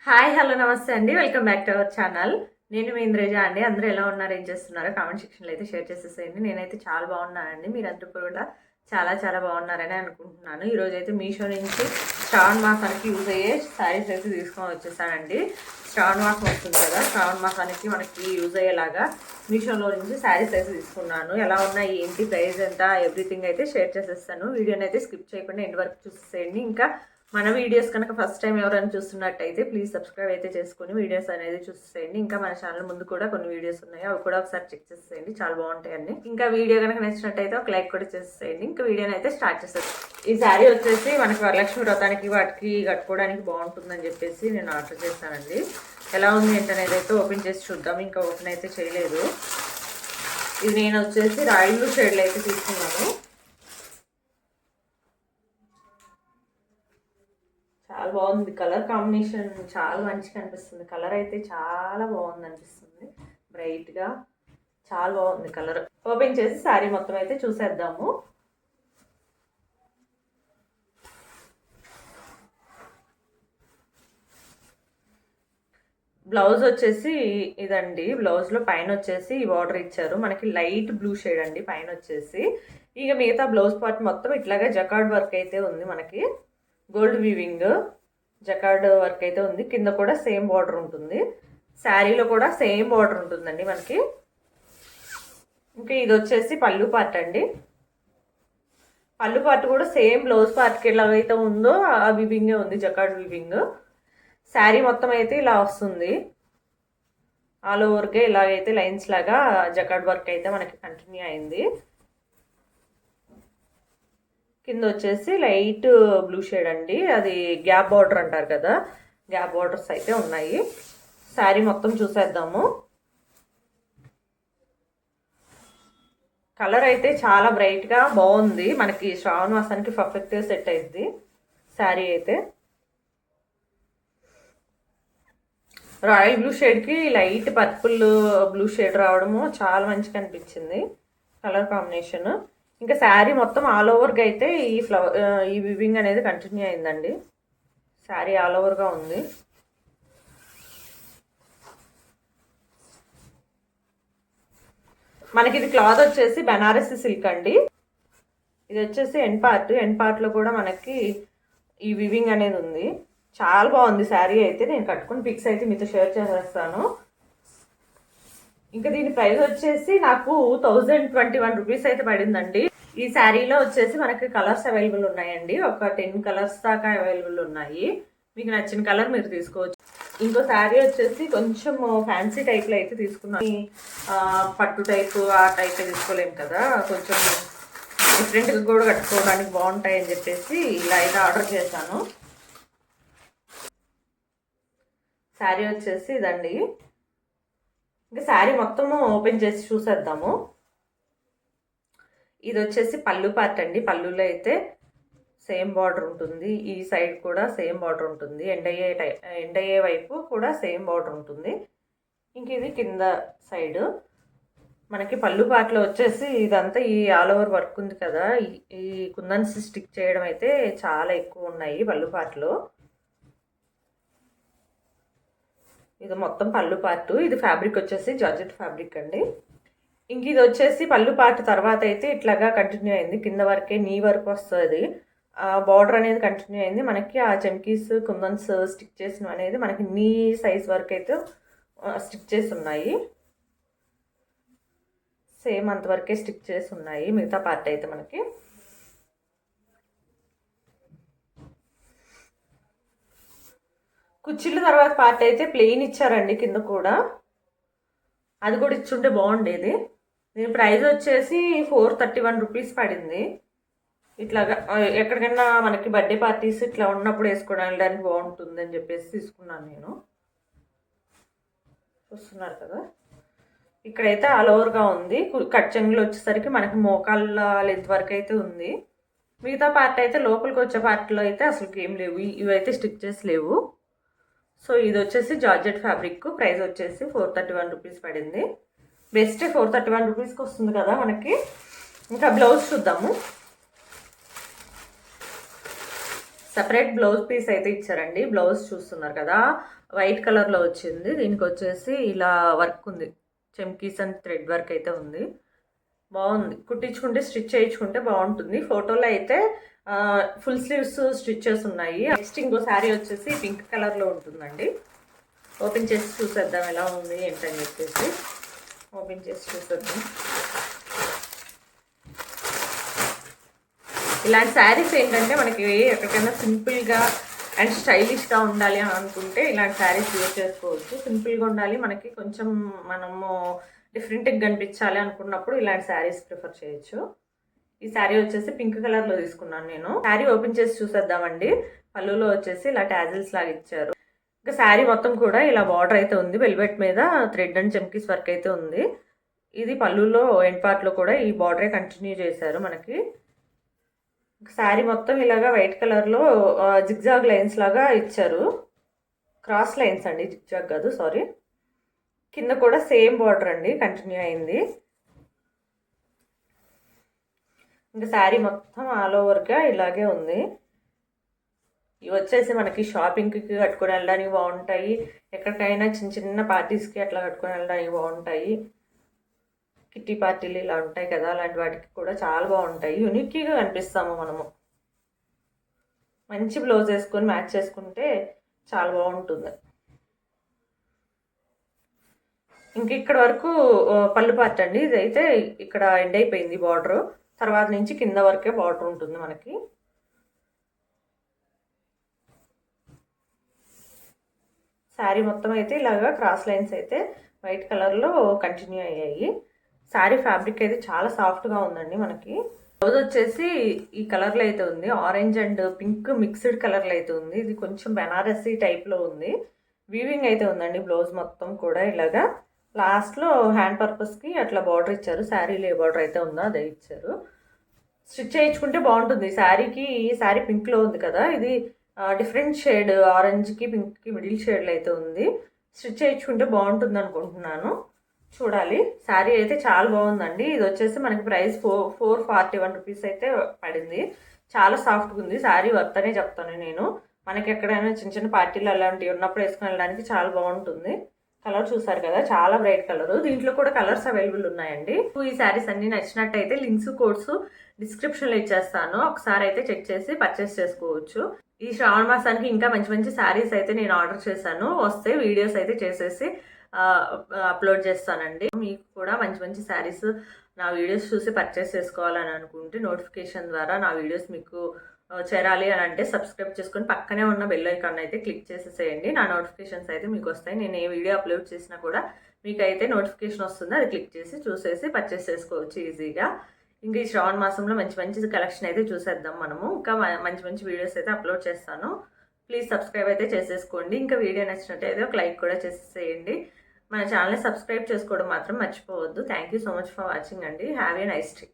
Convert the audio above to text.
Hi hello నమస్తే అండి. Welcome back to our channel. నేను మీ ఇంద్రేజ అండి. అందరూ ఎలా ఉన్నారు, ఏం చేస్తున్నారో కామెంట్ సెక్షన్లో అయితే షేర్ చేసేసేయండి. నేనైతే చాలా బాగున్నానండి. మీరందరూ కూడా చాలా చాలా బాగున్నారని అనుకుంటున్నాను. ఈరోజు అయితే మీషో నుంచి శ్రావణ మాసానికి యూజ్ అయ్యే శారీస్ అయితే తీసుకొని వచ్చేసానండి. శ్రావణ మాసం వస్తుంది కదా, శ్రావణ మాసానికి మనకి యూజ్ అయ్యేలాగా మీషోలో నుంచి శారీస్ అయితే తీసుకున్నాను. ఎలా ఉన్నాయి, ఏంటి, ప్రైస్ ఎంత, ఎవ్రీథింగ్ అయితే షేర్ చేసేస్తాను. వీడియోని అయితే స్కిప్ చేయకుండా ఎండ్ వరకు చూసేసేయండి. ఇంకా మన వీడియోస్ కనుక ఫస్ట్ టైం ఎవరైనా చూస్తున్నట్టయితే ప్లీజ్ సబ్స్క్రైబ్ అయితే చేసుకుని వీడియోస్ అనేది చూసేయండి. ఇంకా మన ఛానల్ ముందు కూడా కొన్ని వీడియోస్ ఉన్నాయి, అవి కూడా ఒకసారి చెక్ చేసేయండి, చాలా బాగుంటాయండి. ఇంకా వీడియో కనుక నచ్చినట్టయితే ఒక లైక్ కూడా చేసేయండి. ఇంకా వీడియోని అయితే స్టార్ట్ చేసేది. ఈ శారీ వచ్చేసి మనకి వరలక్ష్మి వ్రతానికి వాటికి కట్టుకోవడానికి బాగుంటుందని చెప్పేసి నేను ఆర్డర్ చేశానండి. ఎలా ఉంది ఏంటనేది అయితే ఓపెన్ చేసి చూద్దాం. ఇంకా ఓపెన్ అయితే చేయలేదు. ఇది నేను వచ్చేసి రాయల్ బ్లూ షేడ్లో అయితే తీసుకున్నాను. చాలా బాగుంది, కలర్ కాంబినేషన్ చాలా మంచిగా అనిపిస్తుంది. కలర్ అయితే చాలా బాగుంది అనిపిస్తుంది, బ్రైట్గా చాలా బాగుంది కలర్. ఓపెన్ చేసి శారీ మొత్తం అయితే చూసేద్దాము. బ్లౌజ్ వచ్చేసి ఇదండి. బ్లౌజ్లో పైన వచ్చేసి ఈ బార్డర్ ఇచ్చారు, మనకి లైట్ బ్లూ షేడ్ అండి పైన వచ్చేసి. ఇక మిగతా బ్లౌజ్ పార్ట్ మొత్తం ఇట్లాగా జకార్డ్ వర్క్ అయితే ఉంది, మనకి గోల్డ్ వీవింగ్ జకార్డ్ వర్క్ అయితే ఉంది. కింద కూడా సేమ్ బార్డర్ ఉంటుంది, శారీలో కూడా సేమ్ బార్డర్ ఉంటుందండి మనకి. ఇంకా ఇది వచ్చేసి పళ్ళు పార్ట్ అండి. పళ్ళు పార్ట్ కూడా సేమ్ బ్లౌజ్ పార్ట్కి ఎలాగైతే ఉందో ఆ వీవింగే ఉంది, జకార్డ్ వీవింగ్. శారీ మొత్తం అయితే ఇలా వస్తుంది, ఆల్ ఓవర్గా ఇలాగైతే లైన్స్ లాగా జకార్డ్ వర్క్ అయితే మనకి కంటిన్యూ అయింది. కింద వచ్చేసి లైట్ బ్లూ షేడ్ అండి, అది గ్యాప్ బార్డర్ అంటారు కదా, గ్యాప్ బార్డర్స్ అయితే ఉన్నాయి. శారీ మొత్తం చూసేద్దాము. కలర్ అయితే చాలా బ్రైట్గా బాగుంది, మనకి శ్రావణ మాసానికి పర్ఫెక్ట్గా సెట్ అయింది శారీ అయితే. రాయల్ బ్లూ షేడ్కి లైట్ పర్పుల్ బ్లూ షేడ్ రావడము చాలా మంచిగా అనిపించింది కలర్ కాంబినేషన్. ఇంకా శారీ మొత్తం ఆల్ ఓవర్గా అయితే ఈ వివింగ్ అనేది కంటిన్యూ అయిందండి. శారీ ఆల్ ఓవర్గా ఉంది. మనకి ఇది క్లాత్ వచ్చేసి బెనారసి సిల్క్ అండి. ఇది వచ్చేసి ఎండ్ పార్ట్లో కూడా మనకి ఈ వివింగ్ అనేది ఉంది. చాలా బాగుంది శారీ అయితే. నేను కట్టుకుని పిక్స్ అయితే మీతో షేర్ చేసేస్తాను. ఇంకా దీని ప్రైస్ వచ్చేసి నాకు 1021 రూపీస్ అయితే పడిందండి. ఈ శారీలో వచ్చేసి మనకి కలర్స్ అవైలబుల్ ఉన్నాయండి, ఒక 10 కలర్స్ దాకా అవైలబుల్ ఉన్నాయి. మీకు నచ్చిన కలర్ మీరు తీసుకోవచ్చు. ఇంకో శారీ వచ్చేసి కొంచెం ఫ్యాన్సీ టైప్లో అయితే తీసుకున్నాను. పట్టు టైప్ ఆ టైప్ తీసుకోలేము కదా, కొంచెం డిఫరెంట్గా కూడా కట్టుకోవడానికి బాగుంటాయి అని చెప్పేసి ఇలా అయితే ఆర్డర్ చేశాను. శారీ వచ్చేసి ఇదండి. ఇంకా శారీ మొత్తము ఓపెన్ చేసి చూసేద్దాము. ఇది వచ్చేసి పళ్ళు పార్ట్ అండి. పళ్ళులో అయితే సేమ్ బార్డర్ ఉంటుంది, ఈ సైడ్ కూడా సేమ్ బార్డర్ ఉంటుంది, ఎండ్ అయ్యే వైపు కూడా సేమ్ బార్డర్ ఉంటుంది. ఇంక ఇది కింద సైడ్ మనకి పళ్ళు పార్ట్లో వచ్చేసి ఇదంతా ఈ ఆల్ ఓవర్ వర్క్ ఉంది కదా, ఈ కుందన్స్ స్టిక్ చేయడం అయితే చాలా ఎక్కువ ఉన్నాయి పళ్ళు పార్ట్లో. ఇది మొత్తం పళ్ళు పార్ట్. ఇది ఫ్యాబ్రిక్ వచ్చేసి జార్జెట్ ఫ్యాబ్రిక్ అండి. ఇంక ఇది వచ్చేసి పళ్ళు పార్ట్ తర్వాత అయితే ఇట్లాగా కంటిన్యూ అయింది, కింద వరకే నీ వరకు వస్తుంది. బార్డర్ అనేది కంటిన్యూ అయింది. మనకి ఆ చమ్కీస్ కుందన్స్ స్టిక్ చేసిన అనేది మనకి నీ సైజ్ వరకు అయితే స్టిక్ చేసి ఉన్నాయి, సేమ్ అంతవరకే స్టిక్ చేసి ఉన్నాయి. మిగతా పార్ట్ అయితే మనకి కుర్చీల తర్వాత పార్ట్ అయితే ప్లెయిన్ ఇచ్చారండి కింద కూడా, అది కూడా ఇచ్చుంటే బాగుండేది. దీని ప్రైస్ వచ్చేసి 431 రూపీస్ పడింది. ఇట్లాగా ఎక్కడికైనా మనకి బర్త్డే పార్టీస్ ఇట్లా ఉన్నప్పుడు వేసుకోవడానికి బాగుంటుంది అని చెప్పేసి తీసుకున్నాను నేను. చూస్తున్నారు కదా, ఇక్కడైతే ఆల్ ఓవర్గా ఉంది. కట్ చెంగులు వచ్చేసరికి మనకి మోకాళ్ళ లెంత్ వరకు అయితే ఉంది. మిగతా పార్ట్ అయితే లోపలికి వచ్చే పార్ట్లో అయితే అసలు ఏం లేవు, ఇవైతే స్టిక్ చేసి లేవు. సో ఇది వచ్చేసి జార్జెట్ ఫ్యాబ్రిక్. ప్రైస్ వచ్చేసి 431 రూపీస్ పడింది. బెస్ట్ 431 రూపీస్కి వస్తుంది కదా మనకి. ఇంకా బ్లౌజ్ చూద్దాము. సపరేట్ బ్లౌజ్ పీస్ అయితే ఇచ్చారండి. బ్లౌజ్ చూస్తున్నారు కదా, వైట్ కలర్లో వచ్చింది. దీనికి వచ్చేసి ఇలా వర్క్ ఉంది, చెమ్కీస్ అండ్ థ్రెడ్ వర్క్ అయితే ఉంది. బాగుంది. కుట్టించుకుంటే స్టిచ్ చేయించుకుంటే బాగుంటుంది. ఫోటోలో అయితే ఫుల్ స్లీవ్స్ స్టిచెస్ ఉన్నాయి. నెక్స్ట్ ఇంకో శారీ వచ్చేసి పింక్ కలర్లో ఉంటుందండి. ఓపెన్ చేసి చూసేద్దాం ఎలా ఉంది ఏంటని చెప్పేసి. ఓపెన్ చేసి చూసేద్దాం. ఇలాంటి శారీస్ ఏంటంటే మనకి ఎక్కడికైనా సింపుల్గా అండ్ స్టైలిష్గా ఉండాలి అని అనుకుంటే ఇలాంటి శారీస్ యూజ్ చేసుకోవచ్చు. సింపుల్గా ఉండాలి, మనకి కొంచెం మనము డిఫరెంట్గా కనిపించాలి అనుకున్నప్పుడు ఇలాంటి శారీస్ ప్రిఫర్ చేయొచ్చు. ఈ శారీ వచ్చేసి పింక్ కలర్లో తీసుకున్నాను నేను. శారీ ఓపెన్ చేసి చూసేద్దామండి. పళ్ళులో వచ్చేసి ఇలా టాజిల్స్ లాగా ఇచ్చారు. ఇంకా శారీ మొత్తం కూడా ఇలా బార్డర్ అయితే ఉంది. వెల్వెట్ మీద థ్రెడ్ అండ్ చెమ్కీస్ వర్క్ అయితే ఉంది. ఇది పళ్ళులో ఎండ్ పార్ట్లో కూడా ఈ బార్డరే కంటిన్యూ చేశారు మనకి. శారీ మొత్తం ఇలాగా వైట్ కలర్లో జిగ్జాగ్ లైన్స్ లాగా ఇచ్చారు. క్రాస్ లైన్స్ అండి, జిగ్జాగ్ కాదు, సారీ. కింద కూడా సేమ్ బార్డర్ అండి, కంటిన్యూ అయింది. ఇంకా శారీ మొత్తం ఆల్ ఓవర్గా ఇలాగే ఉంది. ఇవి వచ్చేసి మనకి షాపింగ్కి కట్టుకొని వెళ్ళడానికి బాగుంటాయి. ఎక్కడికైనా చిన్న చిన్న పార్టీస్కి అట్లా కట్టుకొని వెళ్ళడానికి బాగుంటాయి. కిట్టి పార్టీలు ఇలా ఉంటాయి కదా, అలాంటి వాటికి కూడా చాలా బాగుంటాయి. యూనిక్గా కనిపిస్తాము మనము. మంచి బ్లౌజ్ వేసుకొని మ్యాచ్ చేసుకుంటే చాలా బాగుంటుంది. ఇంక ఇక్కడ వరకు పళ్ళు పార్ట్ అండి. ఇదైతే ఇక్కడ ఎండ్ అయిపోయింది బార్డర్. తర్వాత నుంచి కింద వరకే బార్డర్ ఉంటుంది మనకి. శారీ మొత్తం అయితే ఇలాగా క్రాస్ లైన్స్ అయితే వైట్ కలర్లో కంటిన్యూ అయ్యాయి. శారీ ఫ్యాబ్రిక్ అయితే చాలా సాఫ్ట్గా ఉందండి మనకి. బ్లౌజ్ వచ్చేసి ఈ కలర్లో అయితే ఉంది, ఆరెంజ్ అండ్ పింక్ మిక్స్డ్ కలర్లో అయితే ఉంది. ఇది కొంచెం బెనారసీ టైప్లో ఉంది. వీవింగ్ అయితే ఉందండి బ్లౌజ్ మొత్తం కూడా. ఇలాగా లాస్ట్లో హ్యాండ్ పర్పస్కి అట్లా బార్డర్ ఇచ్చారు. శారీలో ఏ బార్డర్ అయితే ఉందో అదే ఇచ్చారు. స్టిచ్ చేయించుకుంటే బాగుంటుంది. శారీకి శారీ పింక్లో ఉంది కదా, ఇది డిఫరెంట్ షేడ్ ఆరెంజ్కి పింక్కి మిడిల్ షేడ్లో అయితే ఉంది. స్టిచ్ చేయించుకుంటే బాగుంటుంది అనుకుంటున్నాను. చూడాలి. శారీ అయితే చాలా బాగుందండి. ఇది వచ్చేసి మనకి ప్రైస్ 441 రూపీస్ అయితే పడింది. చాలా సాఫ్ట్గా ఉంది. శారీ వర్త్ అనే చెప్తాను నేను. మనకి ఎక్కడైనా చిన్న చిన్న పార్టీలు అలాంటివి ఉన్నప్పుడు వేసుకొని వెళ్ళడానికి చాలా బాగుంటుంది. కలర్ చూసారు కదా, చాలా బ్రైట్ కలర్. దీంట్లో కూడా కలర్స్ అవైలబుల్ ఉన్నాయండి. ఈ శారీస్ అన్ని నచ్చినట్టయితే లింక్స్ కోడ్స్ డిస్క్రిప్షన్లో ఇచ్చేస్తాను. ఒకసారి అయితే చెక్ చేసి పర్చేస్ చేసుకోవచ్చు. ఈ శ్రావణ మాసానికి ఇంకా మంచి మంచి శారీస్ అయితే నేను ఆర్డర్ చేశాను. వస్తే వీడియోస్ అయితే చేసేసి అప్లోడ్ చేస్తానండి. మీకు కూడా మంచి మంచి శారీస్ నా వీడియోస్ చూసి పర్చేస్ చేసుకోవాలని అనుకుంటే నోటిఫికేషన్ ద్వారా నా వీడియోస్ మీకు చేరాలి అని అంటే సబ్స్క్రైబ్ చేసుకొని పక్కనే ఉన్న బెల్ ఐకాన్ అయితే క్లిక్ చేసేసేయండి. నా నోటిఫికేషన్స్ అయితే మీకు వస్తాయి. నేను ఏ వీడియో అప్లోడ్ చేసినా కూడా మీకు అయితే నోటిఫికేషన్ వస్తుంది. అది క్లిక్ చేసి చూసేసి పర్చేస్ చేసుకోవచ్చు ఈజీగా. ఇంకా ఈ శ్రావణ మాసంలో మంచి మంచి కలెక్షన్ అయితే చూసేద్దాం మనము. ఇంకా మంచి మంచి వీడియోస్ అయితే అప్లోడ్ చేస్తాను. ప్లీజ్ సబ్స్క్రైబ్ అయితే చేసేసుకోండి. ఇంకా వీడియో నచ్చినట్టయితే ఒక లైక్ కూడా చేసేసేయండి. మన ఛానల్ని సబ్స్క్రైబ్ చేసుకోవడం మాత్రం మర్చిపోవద్దు. Thank you so much for watching అండి. Have a nice day.